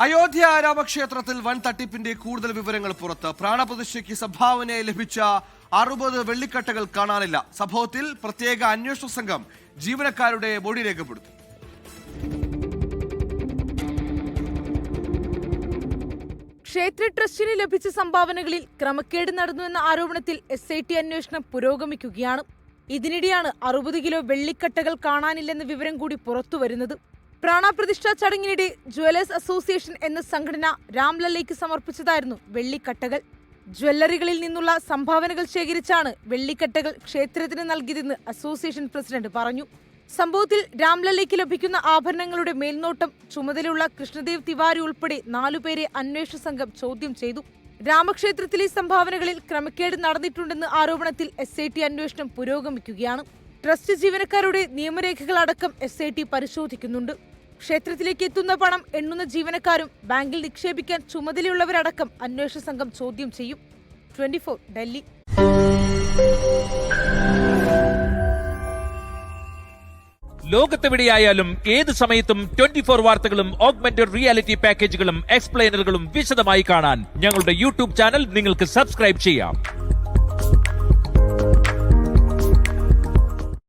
അയോധ്യ രാമക്ഷേത്രത്തിൽ വൻ തട്ടിപ്പിന്റെ കൂടുതൽ വിവരങ്ങൾ പുറത്ത്. പ്രാണപ്രതിഷ്ഠയ്ക്ക് സംഭാവനയായി ലഭിച്ച 60 വെള്ളിക്കട്ടകൾ കാണാനില്ല. സംഭവത്തിൽ പ്രത്യേക അന്വേഷണ സംഘം ജീവനക്കാരുടെ മൊഴി രേഖപ്പെടുത്തി. ക്ഷേത്ര ട്രസ്റ്റിന് ലഭിച്ച സംഭാവനകളിൽ ക്രമക്കേട് നടന്നുവെന്ന ആരോപണത്തിൽ SIT അന്വേഷണം പുരോഗമിക്കുകയാണ്. ഇതിനിടെയാണ് 60 കിലോ വെള്ളിക്കട്ടകൾ കാണാനില്ലെന്ന വിവരം കൂടി പുറത്തുവരുന്നത്. പ്രാണപ്രതിഷ്ഠാ ചടങ്ങിനിടെ ജ്വല്ലേഴ്സ് അസോസിയേഷൻ എന്ന സംഘടന രാംലല്ലയ്ക്ക് സമർപ്പിച്ചതായിരുന്നു വെള്ളിക്കട്ടകൾ. ജ്വല്ലറികളിൽ നിന്നുള്ള സംഭാവനകൾ ശേഖരിച്ചാണ് വെള്ളിക്കട്ടകൾ ക്ഷേത്രത്തിന് നൽകിയതെന്ന് അസോസിയേഷൻ പ്രസിഡന്റ് പറഞ്ഞു. സംഭവത്തിൽ രാംലല്ലയ്ക്ക് ലഭിക്കുന്ന ആഭരണങ്ങളുടെ മേൽനോട്ടം ചുമതലയുള്ള കൃഷ്ണദേവ് തിവാരി ഉൾപ്പെടെ 4 പേരെ അന്വേഷണ സംഘം ചോദ്യം ചെയ്തു. രാമക്ഷേത്രത്തിലെ സംഭാവനകളിൽ ക്രമക്കേട് നടന്നിട്ടുണ്ടെന്ന ആരോപണത്തിൽ SIT അന്വേഷണം പുരോഗമിക്കുകയാണ്. ട്രസ്റ്റ് ജീവനക്കാരുടെ നിയമരേഖകളടക്കം SIT പരിശോധിക്കുന്നുണ്ട്. ക്ഷേത്രത്തിലേക്ക് എത്തുന്ന പണം എണ്ണുന്ന ജീവനക്കാരും ബാങ്കിൽ നിക്ഷേപിക്കാൻ ചുമതലയുള്ളവരടക്കം അന്വേഷണ സംഘം ചോദ്യം ചെയ്യും. 24 ഡൽഹി. ലോകത്തെവിടെയായാലും ഏത് സമയത്തും 24 വാർത്തകളും ഓഗ്മെന്റഡ് റിയാലിറ്റി പാക്കേജുകളും എക്സ്പ്ലെയിനറുകളും വിശദമായി കാണാൻ ഞങ്ങളുടെ YouTube ചാനൽ നിങ്ങൾക്ക് സബ്സ്ക്രൈബ് ചെയ്യാം.